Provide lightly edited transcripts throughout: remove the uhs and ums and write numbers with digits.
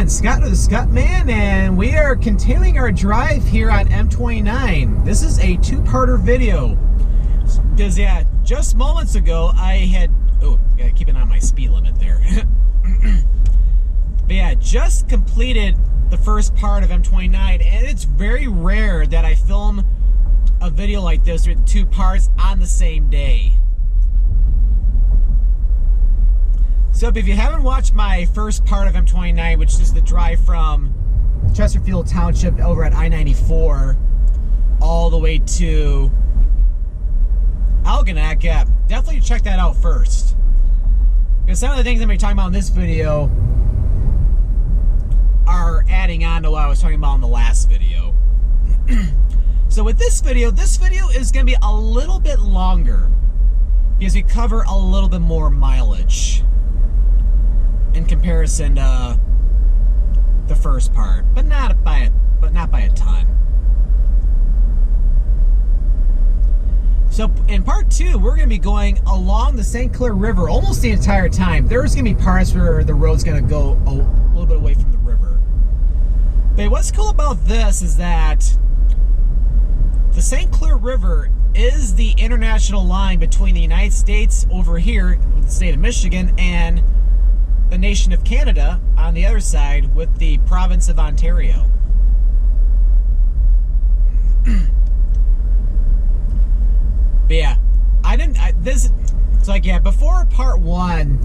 everyone, Scott of the Scottman, and we are continuing our drive here on M-29. This is a two-parter video. Because, yeah, just moments ago, I had... Oh, gotta keep an eye on my speed limit there. But yeah, just completed the first part of M-29, and it's very rare that I film a video like this with two parts on the same day. So if you haven't watched my first part of M-29, which is the drive from Chesterfield Township over at I-94 all the way to Algonac, yeah, definitely check that out first. Because some of the things I'm going to be talking about in this video are adding on to what I was talking about in the last video. So with this video is going to be a little bit longer because we cover a little bit more mileage in comparison to the first part, but not by a ton. So in part two, we're going to be going along the St. Clair River almost the entire time. There's going to be parts where the road's going to go a little bit away from the river. But what's cool about this is that the St. Clair River is the international line between the United States over here, with the state of Michigan, and the nation of Canada on the other side with the province of Ontario. But yeah, it's like, yeah, before part one,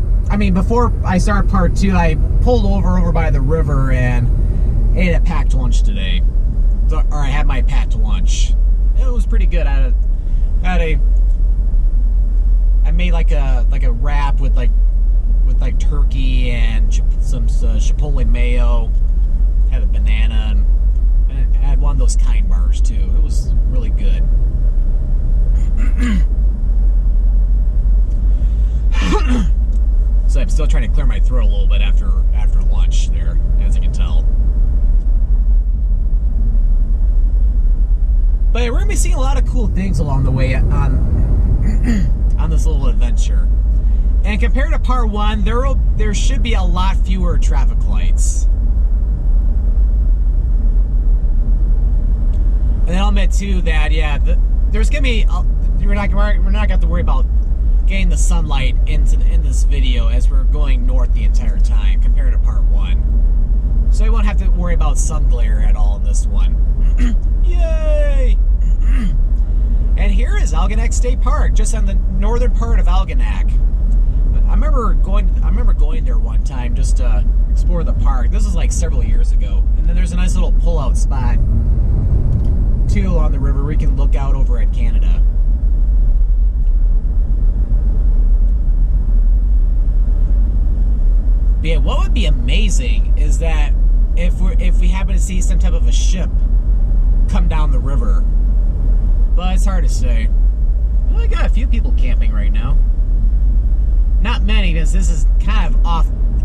before I start part two, I pulled over by the river and ate a packed lunch today. Or I had my packed lunch. It was pretty good. I made like a wrap with turkey and some chipotle mayo. Had a banana and I had one of those kind bars too. It was really good. So I'm still trying to clear my throat a little bit after lunch there, as you can tell. But we're gonna be seeing a lot of cool things along the way on this little adventure. And compared to part one, there should be a lot fewer traffic lights. And then I'll admit too that, yeah, there's gonna be we're not gonna have to worry about getting the sunlight in this video as we're going north the entire time compared to part one. So we won't have to worry about sun glare at all in this one. Yay! And here is Algonac State Park, just on the northern part of Algonac. I remember going there one time just to explore the park. This was like several years ago. And then there's a nice little pull-out spot too along the river where we can look out over at Canada. But yeah, what would be amazing is that if we happen to see some type of a ship come down the river. But it's hard to say. Well, I got a few people camping right now. Not many, because this is kind of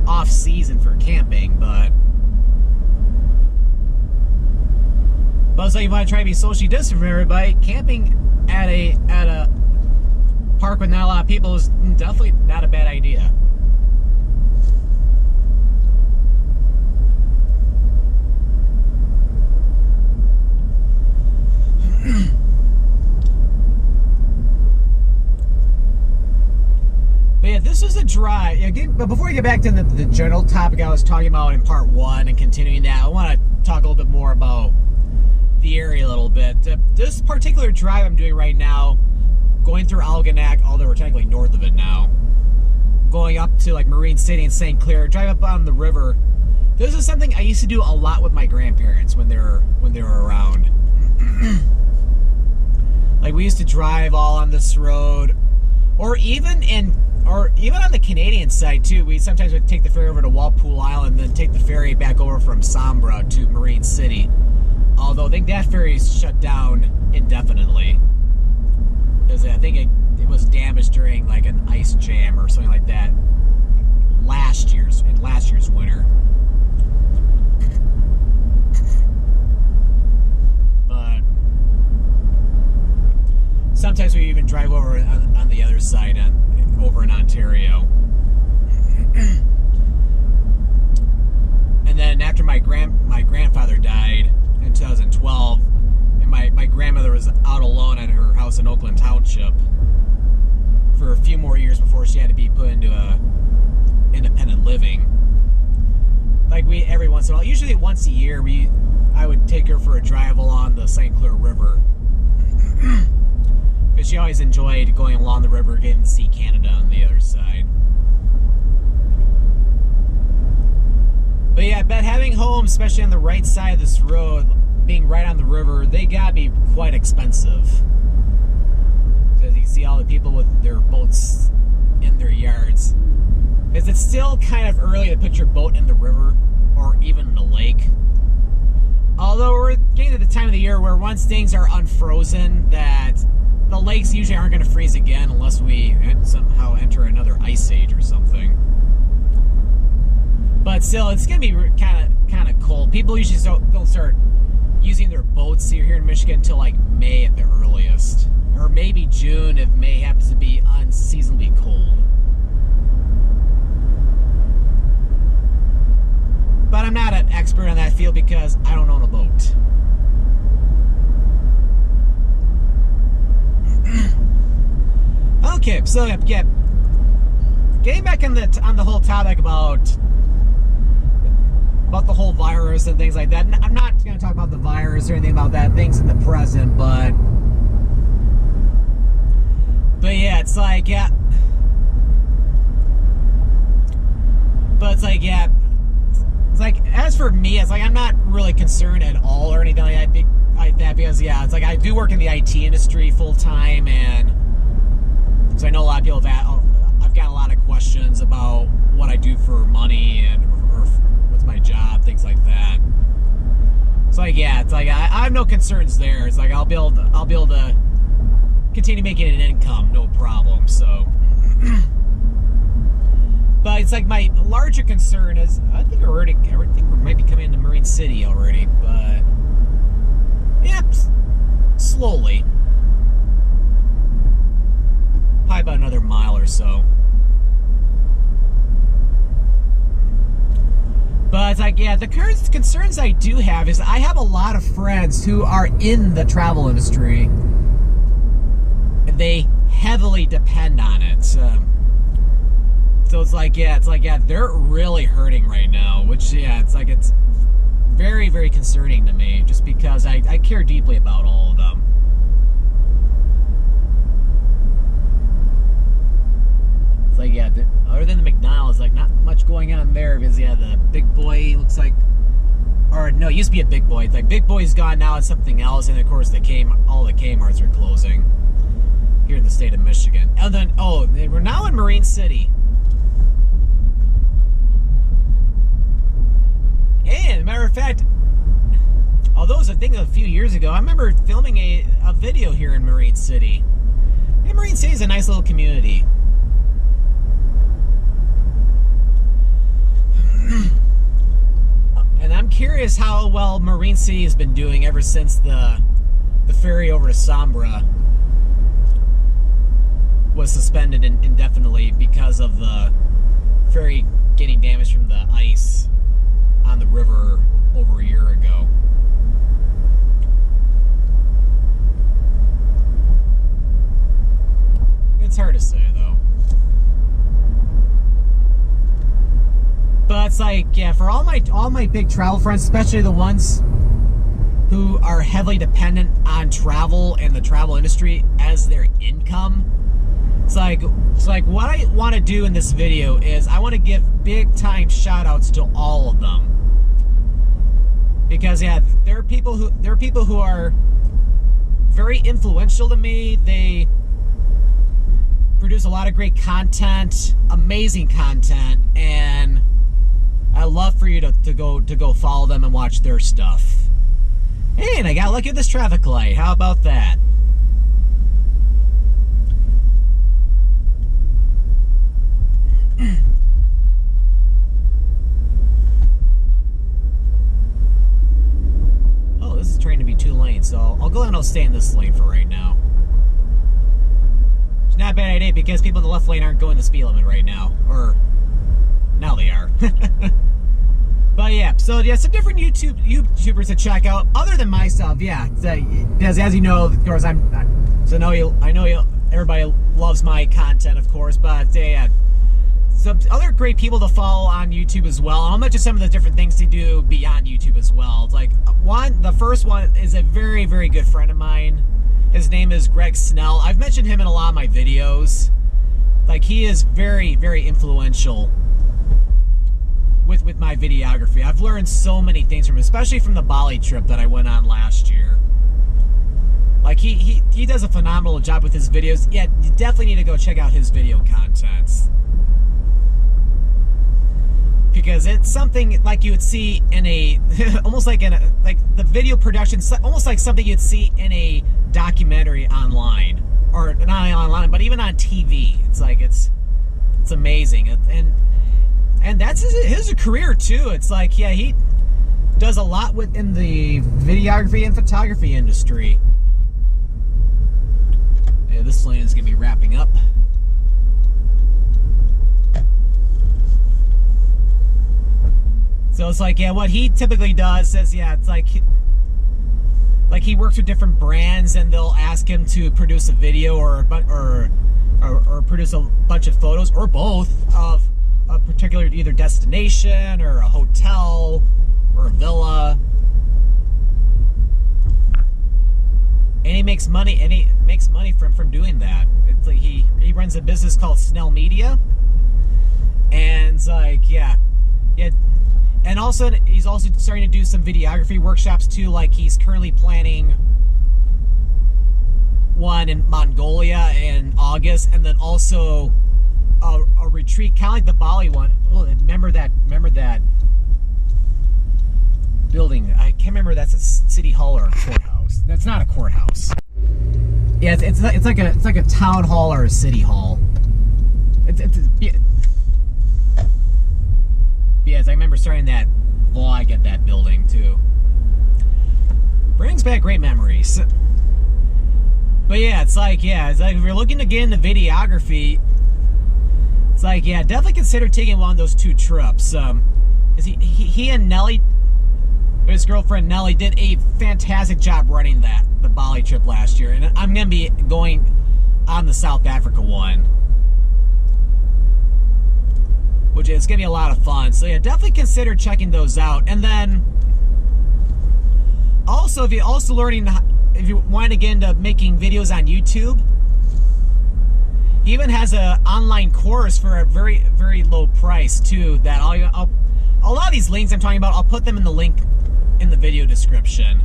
off season for camping, but it's like you want to try to be socially distant from everybody. Camping at a park with not a lot of people is definitely not a bad idea. But yeah, this is a drive. But before we get back to the general topic I was talking about in part one and continuing that, I want to talk a little bit more about the area a little bit. This particular drive I'm doing right now, going through Algonac, although we're technically north of it now, going up to like Marine City and St. Clair, drive up on the river. This is something I used to do a lot with my grandparents when they were around. Like we used to drive all on this road, or even on the Canadian side too. We sometimes would take the ferry over to Walpole Island, and then take the ferry back over from Sombra to Marine City. Although I think that ferry is shut down indefinitely, because I think it was damaged during like an ice jam or something like that in last year's winter. But sometimes we even drive over on the other side, over in Ontario. And then house in Oakland Township for a few more years before she had to be put into independent living. Like every once in a while, usually once a year, I would take her for a drive along the St. Clair River. Because she always enjoyed going along the river, getting to see Canada on the other side. But yeah, I bet having homes, especially on the right side of this road, being right on the river, they gotta be quite expensive. So you can see all the people with their boats in their yards. Because it's still kind of early to put your boat in the river or even in the lake. Although we're getting to the time of the year where once things are unfrozen, that the lakes usually aren't going to freeze again unless we somehow enter another ice age or something. But still, it's going to be kind of cold. People usually don't start using their boats here in Michigan until like May at the earliest, or maybe June if May happens to be unseasonably cold. But I'm not an expert on that field because I don't own a boat. Okay, so yeah, getting back on the whole topic about the whole virus and things like that. I'm not going to talk about the virus or anything about that, things in the present, but yeah, it's like, yeah. But it's like, yeah. It's like, as for me, it's like I'm not really concerned at all or anything like that because, yeah, it's like I do work in the IT industry full time, and so I know a lot of people I've got a lot of questions about what I do for money and or what's my job, things like that. It's like, yeah, it's like I have no concerns there. It's like I'll be able to continue making an income, no problem. So. But it's like my larger concern is I think we might be coming into Marine City already, but yeah, slowly. Probably about another mile or so. But it's like, yeah, the concerns I do have is I have a lot of friends who are in the travel industry, and they heavily depend on it. So it's like, yeah, they're really hurting right now, which, yeah, it's like, it's very, very concerning to me, just because I care deeply about all of them. It's like, yeah, other than the McDonald's, like, not much going on there, because, yeah, the Big Boy looks like, or, no, it used to be a Big Boy. It's like, Big Boy's gone, now it's something else, and, of course, all the Kmart's are closing here in the state of Michigan. And then, oh, we're now in Marine City. And, matter of fact, although it was a thing a few years ago, I remember filming a video here in Marine City. And Marine City is a nice little community. And I'm curious how well Marine City has been doing ever since the ferry over to Sombra was suspended indefinitely because of the ferry getting damaged from the ice on the river over a year ago. It's hard to say, though. But it's like, yeah, for all my big travel friends, especially the ones who are heavily dependent on travel and the travel industry as their income, it's like what I want to do in this video is I want to give big time shout outs to all of them. Because, yeah, there are people who are very influential to me. They produce a lot of great content, amazing content, and I love for you to go follow them and watch their stuff. Hey, and I got lucky with this traffic light. How about that? Oh, this is trying to be 2 lanes, so I'll go ahead and I'll stay in this lane for right now. It's not a bad idea because people in the left lane aren't going the speed limit right now. Or, now they are. But yeah, so yeah, some different YouTubers to check out other than myself. Yeah, because as you know, of course, I'm So I know everybody loves my content, of course, but yeah, some other great people to follow on YouTube as well. I'll mention some of the different things to do beyond YouTube as well. It's like the first one is a very, very good friend of mine. His name is Greg Snell. I've mentioned him in a lot of my videos. Like, he is very, very influential with my videography. I've learned so many things from him, especially from the Bali trip that I went on last year. Like, he does a phenomenal job with his videos. Yeah, you definitely need to go check out his video contents, because it's something like you would see in a almost like the video production, almost like something you'd see in a documentary online, or not online, but even on TV. It's like it's amazing, and that's his career too. It's like, yeah, he does a lot within the videography and photography industry. Yeah, this lane is gonna be wrapping up. So it's like, yeah, what he typically does is, yeah, it's like he works with different brands, and they'll ask him to produce a video or produce a bunch of photos, or both, of a particular either destination or a hotel or a villa. And he makes money, from doing that. It's like he runs a business called Snell Media, and it's like, yeah. And also, he's also starting to do some videography workshops too. Like, he's currently planning one in Mongolia in August, and then also a retreat, kind of like the Bali one. Oh, remember that building? I can't remember if that's a city hall or a courthouse. That's not a courthouse. Yeah, it's like a town hall or a city hall. Yes, I remember starting that vlog at that building too. Brings back great memories. But yeah, it's like if you're looking to get into videography, it's like, yeah, definitely consider taking one of those two trips. Cause he and Nelly, his girlfriend Nelly, did a fantastic job running the Bali trip last year, and I'm gonna be going on the South Africa one, which is going to be a lot of fun. So yeah, definitely consider checking those out. And then also, if you want to get into making videos on YouTube, he even has an online course for a very, very low price too. That a lot of these links I'm talking about, I'll put them in the link in the video description.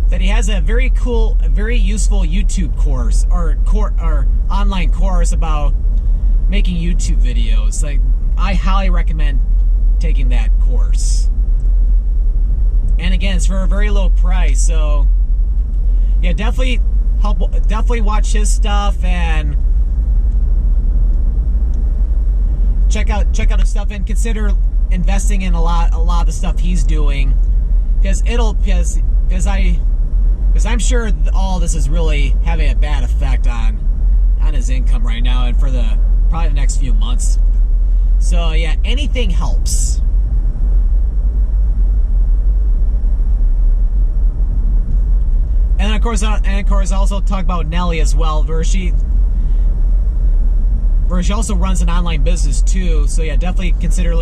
That he has a very cool, very useful YouTube course or online course about making YouTube videos. Like, I highly recommend taking that course. And again, it's for a very low price. So yeah, definitely watch his stuff and check out his stuff, and consider investing in a lot of the stuff he's doing, because I'm sure all this is really having a bad effect on his income right now, and for probably the next few months. So yeah, anything helps. And of course, I also talk about Nelly as well, where she also runs an online business too. So yeah, definitely consider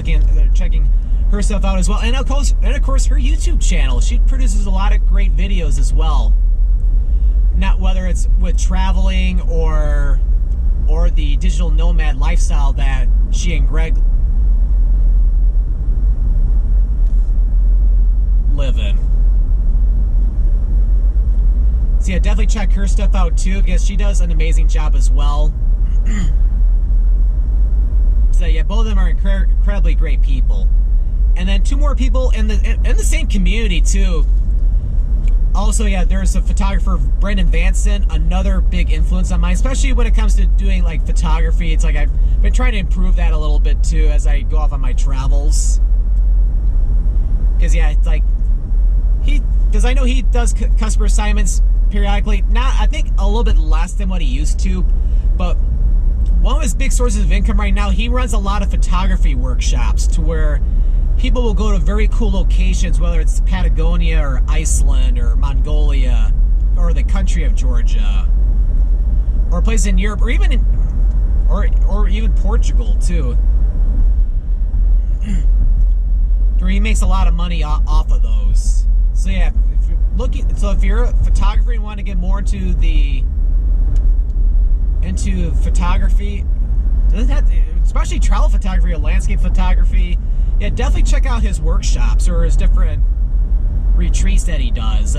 checking her stuff out as well. And of course, her YouTube channel. She produces a lot of great videos as well. Not whether it's with traveling or the digital nomad lifestyle that she and Greg live in. So yeah, definitely check her stuff out too, because she does an amazing job as well. So yeah, both of them are incredibly great people. And then two more people in the same community too. Also, yeah, there's a photographer, Brendan Vanson, another big influence on mine, especially when it comes to doing like photography. It's like I've been trying to improve that a little bit too as I go off on my travels. Because yeah, it's like because I know he does customer assignments periodically. I think a little bit less than what he used to, but one of his big sources of income right now, he runs a lot of photography workshops to where people will go to very cool locations, whether it's Patagonia or Iceland or Mongolia or the country of Georgia, or places in Europe, or even or even Portugal too, where he makes a lot of money off of those. So yeah, if you're a photographer and want to get more into photography, especially travel photography or landscape photography, yeah, definitely check out his workshops or his different retreats that he does.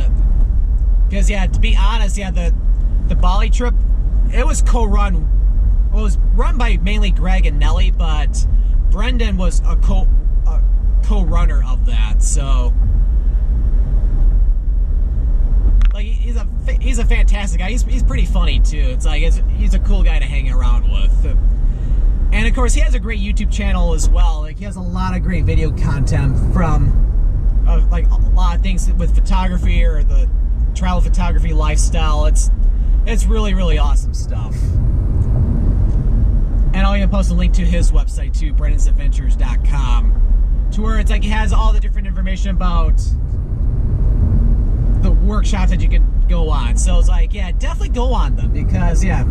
Because yeah, to be honest, yeah, the Bali trip, it was co-run. Well, it was run by mainly Greg and Nelly, but Brendan was a co-runner of that. So, like, he's a fantastic guy. He's pretty funny too. It's like he's a cool guy to hang around with. And of course, he has a great YouTube channel as well. Like, he has a lot of great video content from like a lot of things with photography or the travel photography lifestyle. It's really, really awesome stuff. And I'll even post a link to his website too, Brennan'sAdventures.com, to where it's like he has all the different information about the workshops that you can go on. So it's like, yeah, definitely go on them, because yeah,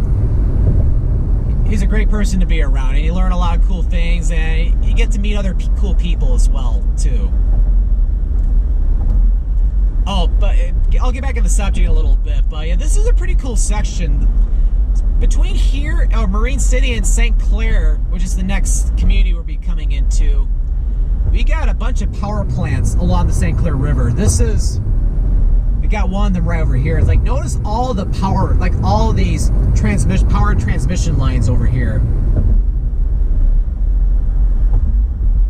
he's a great person to be around, and you learn a lot of cool things, and you get to meet other cool people as well too. Oh, but I'll get back to the subject a little bit, but yeah, this is a pretty cool section. Between here, Marine City, and St. Clair, which is the next community we'll be coming into, we got a bunch of power plants along the St. Clair River. We got one of them right over here. It's like, notice all the power, like all these power transmission lines over here.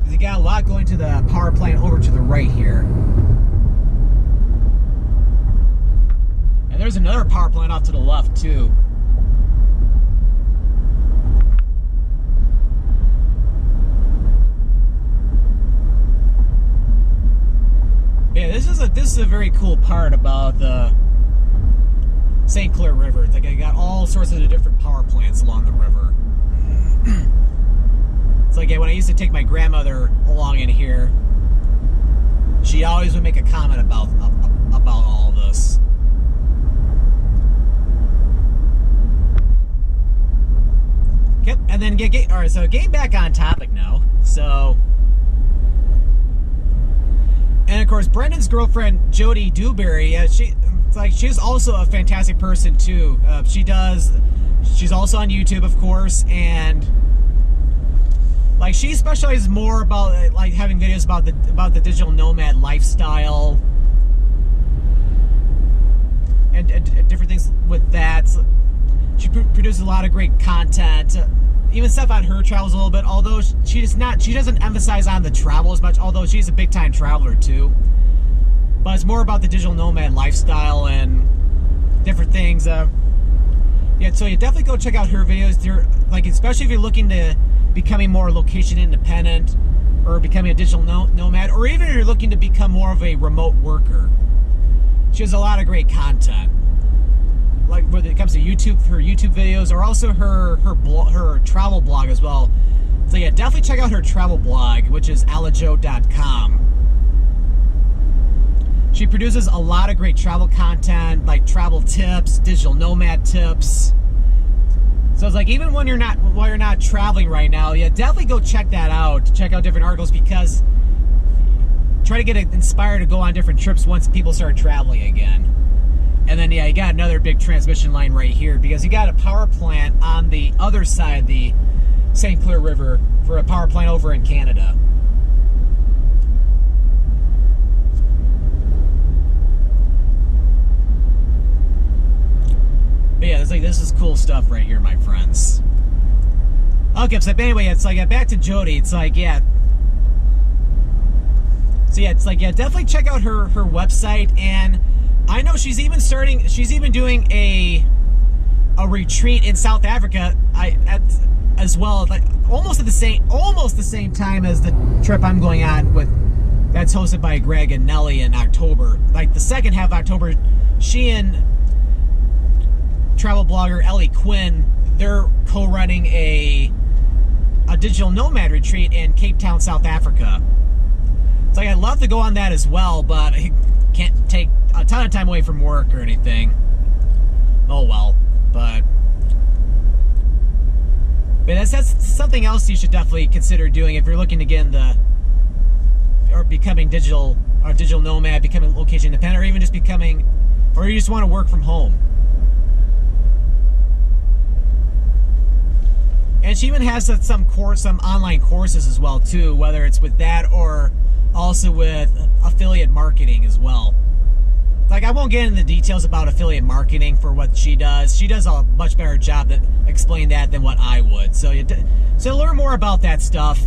You got a lot going to the power plant over to the right here. And there's another power plant off to the left too. Yeah, this is a very cool part about the St. Clair River. It's like I got all sorts of different power plants along the river. It's like, yeah, when I used to take my grandmother along in here, she always would make a comment about all this. Yep, and then all right. So getting back on topic now. So. And of course, Brendan's girlfriend Jody Dewberry, she's also a fantastic person too. She's also on YouTube, of course, and like she specializes more about like having videos about the digital nomad lifestyle and different things with that. She produces a lot of great content. Even stuff on her travels a little bit, although she doesn't emphasize on the travel as much, although she's a big time traveler too. But it's more about the digital nomad lifestyle and different things. Yeah, so you definitely go check out her videos. They're like, especially if you're looking to becoming more location independent, or becoming a digital nomad, or even if you're looking to become more of a remote worker. She has a lot of great content. Like when it comes to YouTube, her YouTube videos, or also her travel blog as well. So yeah, definitely check out her travel blog, which is alajo.com. She produces a lot of great travel content, like travel tips, digital nomad tips. So it's like, even when you're not traveling right now, yeah, definitely go check that out. Check out different articles, because try to get inspired to go on different trips once people start traveling again. And then, yeah, you got another big transmission line right here, because you got a power plant on the other side of the St. Clair River for a power plant over in Canada. But yeah, it's like, this is cool stuff right here, my friends. Okay, so anyway, it's like, back to Jody. It's like, yeah. So yeah, it's like, yeah, definitely check out her website. And I know she's even doing a retreat in South Africa as well, like almost the same time as the trip I'm going on with. That's hosted by Greg and Nelly in October. Like the second half of October, she and travel blogger Ellie Quinn, they're co-running a digital nomad retreat in Cape Town, South Africa. It's like, I'd love to go on that as well, but can't take a ton of time away from work or anything. Oh well, but that's something else you should definitely consider doing if you're looking to get in or becoming digital nomad, becoming location independent, or even just or you just want to work from home. And she even has some online courses as well too, whether it's with that or also with affiliate marketing as well. Like, I won't get into the details about affiliate marketing for what she does. She does a much better job at explaining that than what I would. So to learn more about that stuff,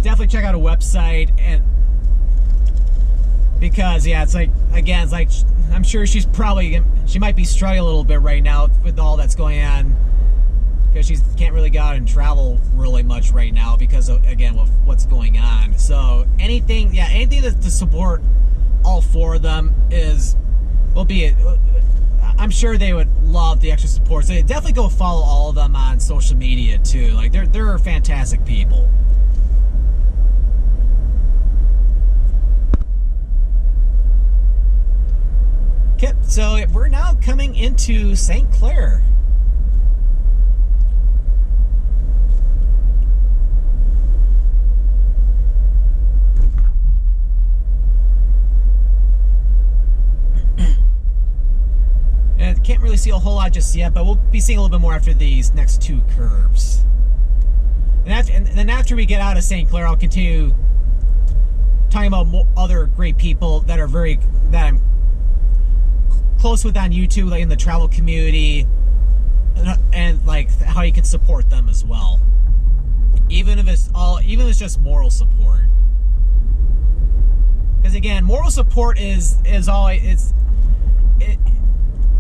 definitely check out a website. And because it's like, again, it's like, I'm sure she might be struggling a little bit right now with all that's going on, because she can't really go out and travel really much right now because of, again, with what's going on. So anything to support all four of them I'm sure they would love the extra support. So definitely go follow all of them on social media too. Like, they're fantastic people. Okay, so we're now coming into St. Clair. And can't really see a whole lot just yet, but we'll be seeing a little bit more after these next two curves. And then after we get out of St. Clair, I'll continue talking about other great people that I'm close with on YouTube, like in the travel community, and like how you can support them as well, even if it's just moral support. Because again, moral support is always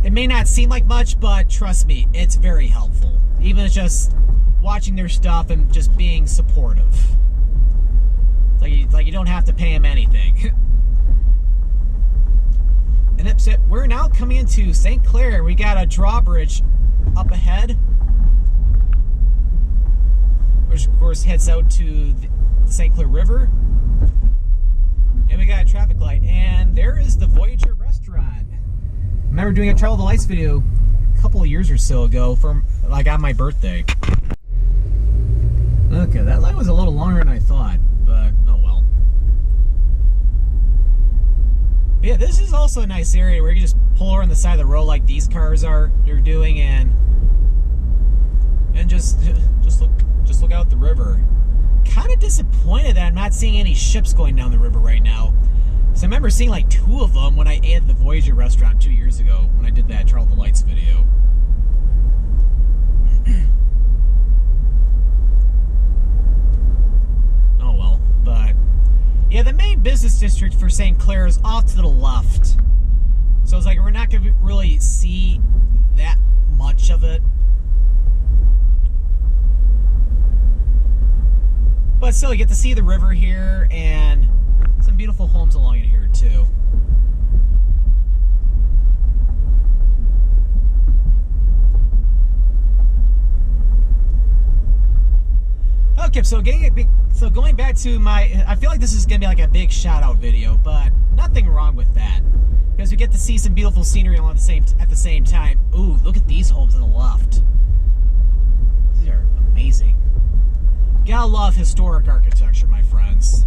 it may not seem like much, but trust me, it's very helpful. Even if it's just watching their stuff and just being supportive. Like you don't have to pay them anything. And that's it. We're now coming into St. Clair. We got a drawbridge up ahead, which of course heads out to the St. Clair River. And we got a traffic light. And there is the Voyager restaurant. I remember doing a Travel the Lights video a couple of years or so ago on my birthday. Okay, that line was a little longer than I thought, but oh well. But yeah, this is also a nice area where you can just pull over on the side of the road like these cars they're doing, and just look out the river. Kind of disappointed that I'm not seeing any ships going down the river right now. So I remember seeing like 2 of them when I ate at the Voyager restaurant 2 years ago when I did that Travel the Lights video. Oh well, but yeah, the main business district for St. Clair is off to the left. So it's like we're not going to really see that much of it. But still, you get to see the river here and some beautiful homes along in here too. Okay, so going back to I feel like this is gonna be like a big shout out video, but nothing wrong with that, because we get to see some beautiful scenery at the same time. Ooh, look at these homes on the left. These are amazing. Gotta love historic architecture, my friends.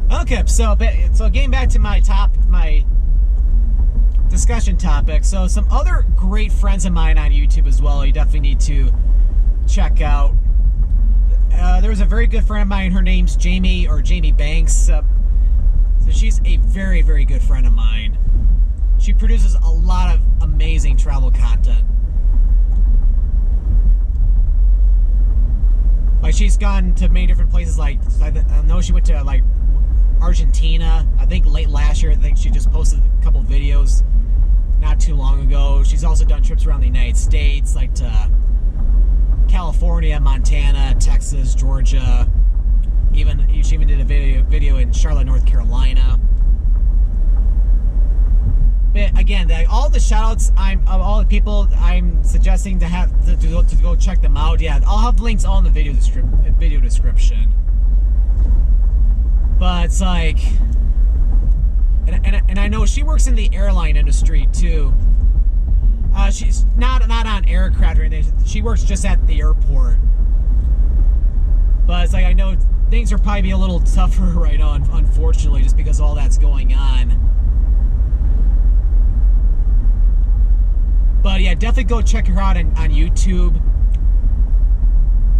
Okay, so getting back to my discussion topic. So some other great friends of mine on YouTube as well, you definitely need to check out. There's a very good friend of mine. Her name's Jamie Banks. So she's a very, very good friend of mine. She produces a lot of amazing travel content. Like, she's gone to many different places. Like, I know she went to like Argentina. I think late last year. I think she just posted a couple videos not too long ago. She's also done trips around the United States, like to California, Montana, Texas, Georgia. She even did a video in Charlotte, North Carolina. But again, all the shoutouts all the people I'm suggesting to go check them out. Yeah, I'll have links all in the video description. But it's like, and I know she works in the airline industry too. She's not on aircraft or anything. She works just at the airport. But it's like, I know things are probably a little tougher right now, unfortunately, just because all that's going on. But yeah, definitely go check her out on YouTube.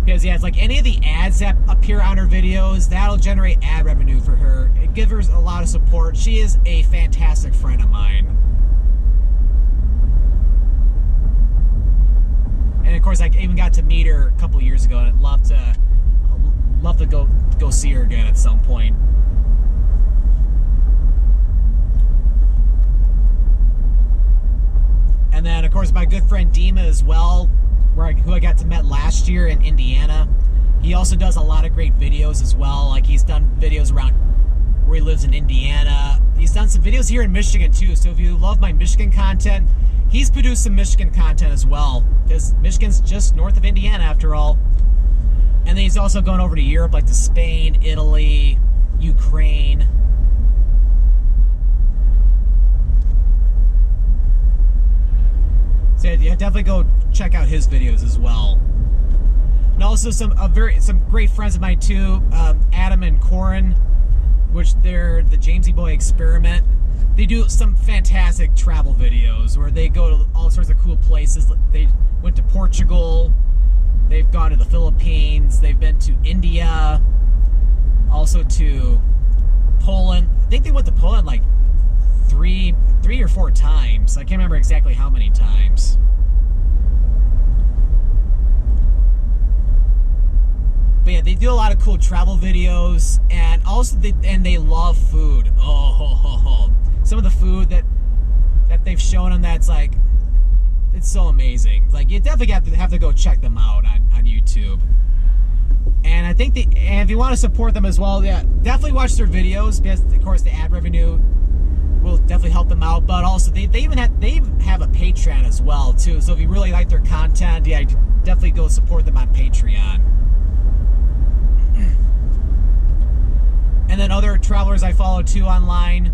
Because yeah, it's like any of the ads that appear on her videos, that'll generate ad revenue for her. It gives her a lot of support. She is a fantastic friend of mine. And of course, I even got to meet her a couple years ago, and I'd love to go see her again at some point. And then, of course, my good friend Dima as well, who I got to meet last year in Indiana. He also does a lot of great videos as well. Like, he's done videos around where he lives in Indiana. He's done some videos here in Michigan too. So if you love my Michigan content, he's produced some Michigan content as well, because Michigan's just north of Indiana after all. And then he's also going over to Europe, like to Spain, Italy, Ukraine. So yeah, definitely go check out his videos as well. And also some great friends of mine too, Adam and Corin, which they're the Jamesy Boy Experiment. They do some fantastic travel videos where they go to all sorts of cool places. They went to Portugal, they've gone to the Philippines, they've been to India, also to Poland. I think they went to Poland like three or four times. I can't remember exactly how many times. But yeah, they do a lot of cool travel videos, and also they love food. Oh, some of the food that they've shown them, that's like, it's so amazing. Like, you definitely have to go check them out on YouTube. And I think and if you want to support them as well, yeah, definitely watch their videos, because of course the ad revenue will definitely help them out. But also they even have a Patreon as well too. So if you really like their content, yeah, definitely go support them on Patreon. And then other travelers I follow too online.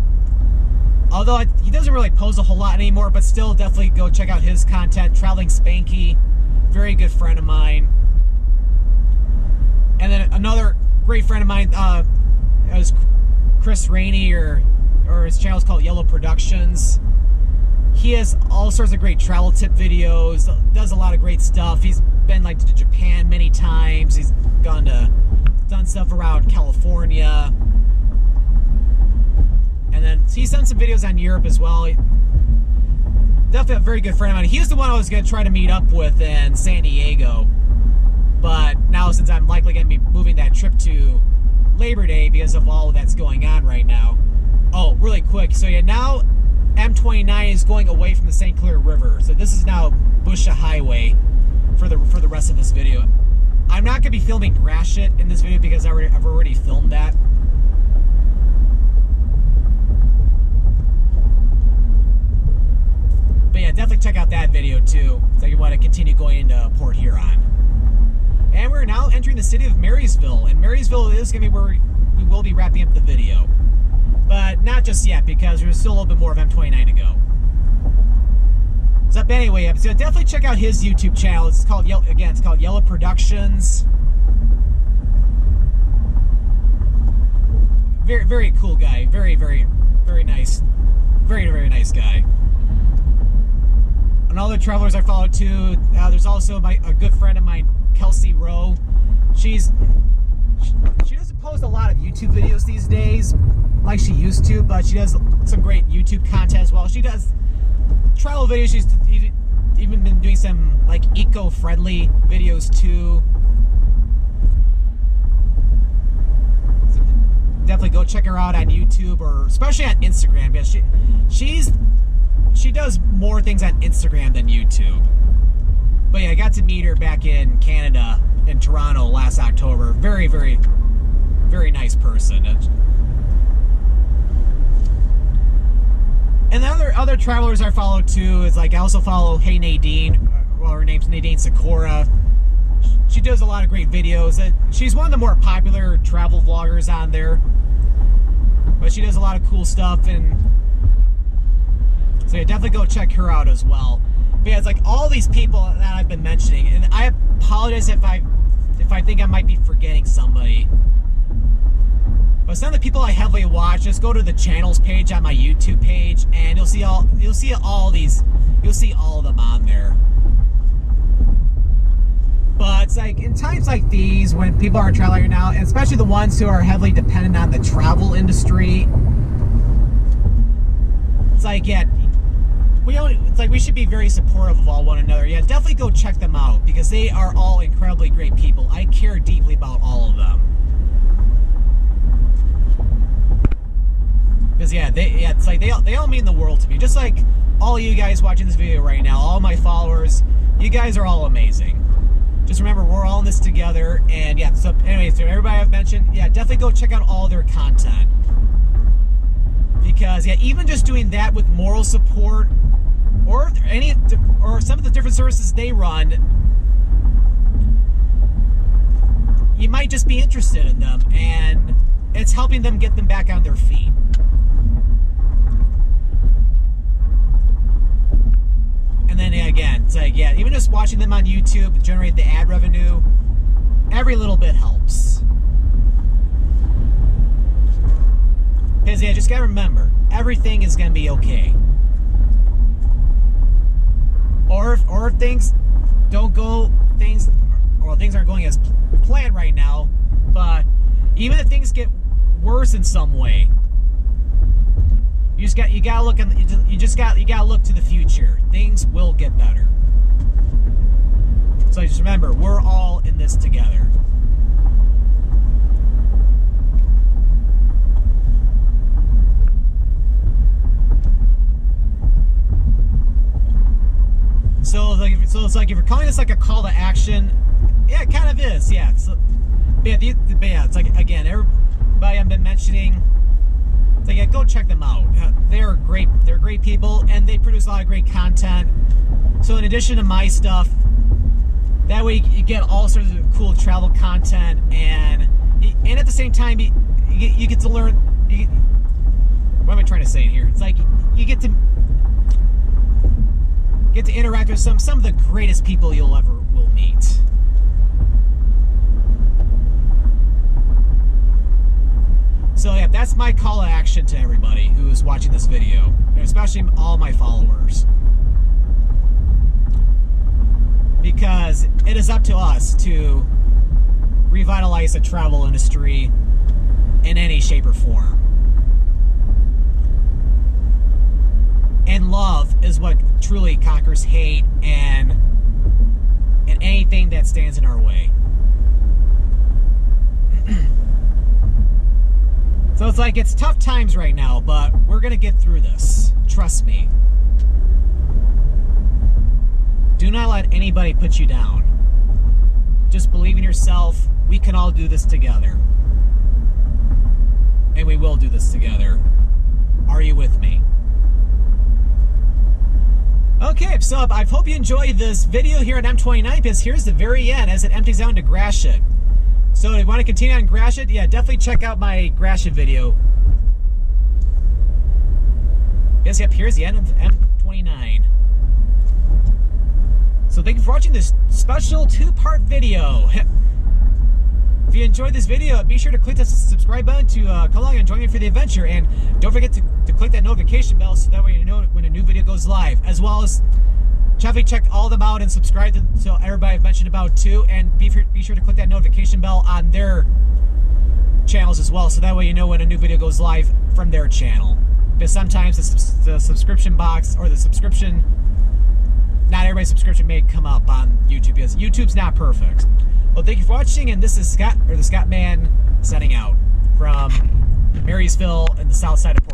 Although he doesn't really post a whole lot anymore, but still definitely go check out his content. Traveling Spanky, very good friend of mine. And then another great friend of mine is Chris Rainey, or his channel is called Yellow Productions. He has all sorts of great travel tip videos, does a lot of great stuff. He's been like to Japan many times. He's done stuff around California. And then he's done some videos on Europe as well. Definitely a very good friend of mine. He was the one I was going to try to meet up with in San Diego. But now, since I'm likely going to be moving that trip to Labor Day because of all that's going on right now. Oh, really quick. So yeah, now M-29 is going away from the St. Clair River. So this is now Busha Highway for the rest of this video. I'm not going to be filming Gratiot in this video because I've already filmed that. But yeah, definitely check out that video too, so you want to continue going into Port Huron. And we're now entering the city of Marysville, and Marysville is going to be where we will be wrapping up the video. But not just yet, because there's still a little bit more of M-29 to go. So anyway, so definitely check out his YouTube channel. It's called Yellow Productions. Very, very cool guy. Very, very, very nice. Very, very nice guy. And other travelers I follow too. There's also a good friend of mine, Kelsey Rowe. She doesn't post a lot of YouTube videos these days like she used to, but she does some great YouTube content as well. She does travel videos. She's even been doing some like eco-friendly videos too. So definitely go check her out on YouTube, or especially on Instagram, because she does more things on Instagram than YouTube. But yeah, I got to meet her back in Canada, in Toronto, last October. Very, very, very nice person. And the other travelers I follow too is, like, I also follow Hey Nadine. Well, her name's Nadine Sakura. She does a lot of great videos. She's one of the more popular travel vloggers on there. But she does a lot of cool stuff, and so yeah, definitely go check her out as well. But yeah, it's like all these people that I've been mentioning, and I apologize if I think I might be forgetting somebody. But some of the people I heavily watch, just go to the channels page on my YouTube page, and you'll see all of them on there. But it's like in times like these, when people are traveling right now, and especially the ones who are heavily dependent on the travel industry, it's like, yeah, we should be very supportive of all one another. Yeah, definitely go check them out, because they are all incredibly great people. I care deeply about all of them. Because it's like they all mean the world to me. Just like all of you guys watching this video right now, all my followers, you guys are all amazing. Just remember, we're all in this together. And yeah, so anyway, so everybody I've mentioned, yeah, definitely go check out all their content. Because yeah, even just doing that with moral support, or some of the different services they run, you might just be interested in them, and it's helping them get them back on their feet. And then again, it's like, yeah, even just watching them on YouTube generate the ad revenue, every little bit helps. Because yeah, just gotta remember, everything is gonna be okay. Or if things don't go, things aren't going as planned right now, but even if things get worse in some way, you gotta look to the future. Things will get better. So just remember, we're all in this together. So it's like if you're calling this like a call to action, yeah, it kind of is. Yeah, it's like, again, everybody I've been mentioning, it's like, yeah, go check them out. They're great. They're great people, and they produce a lot of great content. So in addition to my stuff, that way you get all sorts of cool travel content, and at the same time you get to learn. What am I trying to say here? It's like you get to interact with some of the greatest people you'll ever will meet. So yeah, that's my call to action to everybody who is watching this video, and especially all my followers. Because it is up to us to revitalize the travel industry in any shape or form. And love is what truly conquers hate and anything that stands in our way. So it's like, it's tough times right now, but we're gonna get through this. Trust me. Do not let anybody put you down. Just believe in yourself. We can all do this together. And we will do this together. Are you with me? Okay, so I hope you enjoyed this video here on M-29, because here's the very end as it empties out into Gratiot. So if you want to continue on Gratiot, yeah, definitely check out my Gratiot video. Yes, yep, here's the end of M-29. So thank you for watching this special 2-part video. If you enjoyed this video, be sure to click the subscribe button to come along and join me for the adventure. And don't forget to click that notification bell so that way you know when a new video goes live. As well as definitely check all of them out and subscribe to everybody I've mentioned about too. And be sure to click that notification bell on their channels as well, so that way you know when a new video goes live from their channel. Because sometimes the subscription box or the subscription, not everybody's subscription may come up on YouTube, because YouTube's not perfect. Well, thank you for watching, and this is Scott, or the Scottman, signing out from Marysville and the south side of Port Huron.